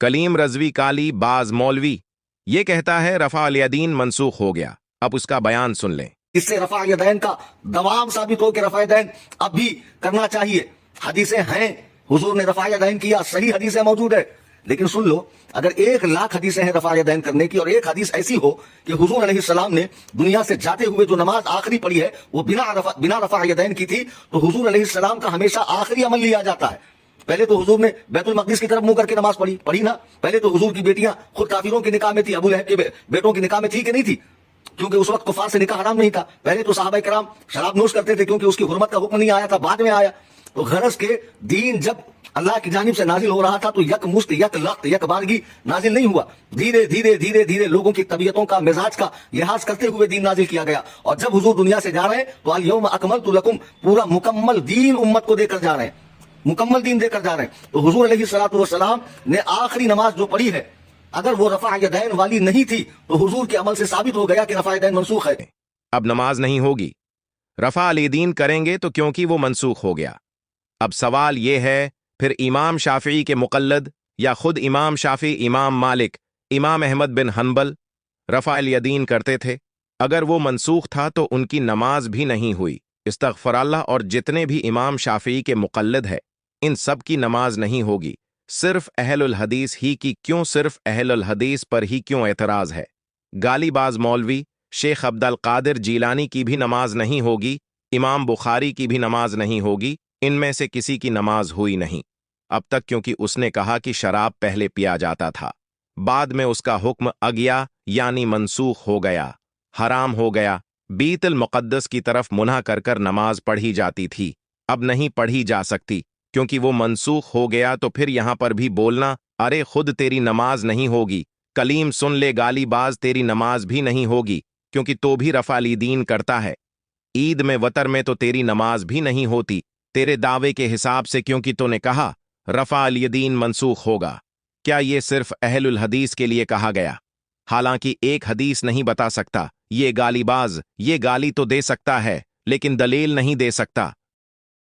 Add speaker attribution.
Speaker 1: कलीम रजवी काली बाज मौलवी ये कहता है रफा अल यदीन मनसूख हो गया। अब उसका बयान सुन लें।
Speaker 2: इससे रफा यदैन का दवाम साबित हो कि रफा यदैन अब भी करना चाहिए। हदीसें हैं, हुजूर ने रफा यदैन किया, सही हदीसें मौजूद है। लेकिन सुन लो, अगर 1,00,000 हदीसें हैं रफा यदैन करने की और एक हदीस ऐसी हो कि हुजूर अलैहिस्सलाम ने दुनिया से जाते हुए जो नमाज आखिरी पढ़ी है वो बिना रफा यदैन की थी, तो हुजूर अलैहिस्सलाम का हमेशा आखिरी अमल लिया जाता है। पहले तो हुजूर ने बैतुल मक़दिस की तरफ मुंह करके नमाज पढ़ी ना। पहले तो हुजूर की बेटियां खुद काफिरों के निकाह में थी, अबू लहब के बेटों की निकाह में थी कि नहीं थी? क्योंकि उस वक्त कुफार से निकाह हराम नहीं था। पहले तो सहाबा किराम शराब नोश करते थे क्योंकि उसकी हुर्मत का हुक्म नहीं आया था, बाद में आया। तो गरज के दीन जब अल्लाह की जानिब से नाजिल हो रहा था तो यक मुश्त यक लख्त यक बारगी नाजिल नहीं हुआ। धीरे धीरे धीरे धीरे लोगों की तबीयतों का मिजाज का लिहाज करते हुए दीन नाजिल किया गया। और जब हुजूर दुनिया से जा रहे हैं तो अल यौम अकमलतु लकुम, पूरा मुकम्मल दीन उम्मत को देकर जा रहे हैं, मुकम्मल दीन देकर जा रहे हैं। तो हुजूर अलैहिस्सलातु वस्सलाम ने आखिरी नमाज जो पढ़ी है, अगर वो रफा यदैन वाली नहीं थी तो हुजूर के अमल से साबित हो गया कि रफा यदैन मनसूख है।
Speaker 1: अब नमाज नहीं होगी, रफा अल यदीन करेंगे तो क्योंकि वो मनसूख हो गया। अब सवाल ये है, फिर इमाम शाफी के मुक़ल्लिद या खुद इमाम शाफी, इमाम मालिक, इमाम अहमद बिन हंबल रफा अल यदीन करते थे। अगर वो मनसूख था तो उनकी नमाज भी नहीं हुई। इस्तग़फ़िरुल्लाह। और जितने भी इमाम शाफी के मुक़ल्लिद है इन सब की नमाज नहीं होगी। सिर्फ अहलुल हदीस ही की क्यों, सिर्फ अहलुल हदीस पर ही क्यों एतराज़ है? गालीबाज मौलवी शेख अब्दुल कादिर जीलानी की भी नमाज नहीं होगी, इमाम बुखारी की भी नमाज नहीं होगी, इनमें से किसी की नमाज हुई नहीं अब तक, क्योंकि उसने कहा कि शराब पहले पिया जाता था, बाद में उसका हुक्म अगिया यानी मनसूख हो गया, हराम हो गया। बीतुल मुक़द्दस की तरफ मुनह कर कर नमाज पढ़ी जाती थी, अब नहीं पढ़ी जा सकती क्योंकि वो मनसूख हो गया। तो फिर यहाँ पर भी बोलना, अरे खुद तेरी नमाज नहीं होगी, कलीम सुन ले गालीबाज, तेरी नमाज भी नहीं होगी क्योंकि तो भी रफा अल यदीन करता है। ईद में वतर में तो तेरी नमाज भी नहीं होती तेरे दावे के हिसाब से, क्योंकि तूने कहा रफा अल यदीन मनसूख होगा। क्या ये सिर्फ अहलुल हदीस के लिए कहा गया? हालांकि एक हदीस नहीं बता सकता। ये गालीबाज ये गाली तो दे सकता है लेकिन दलील नहीं दे सकता।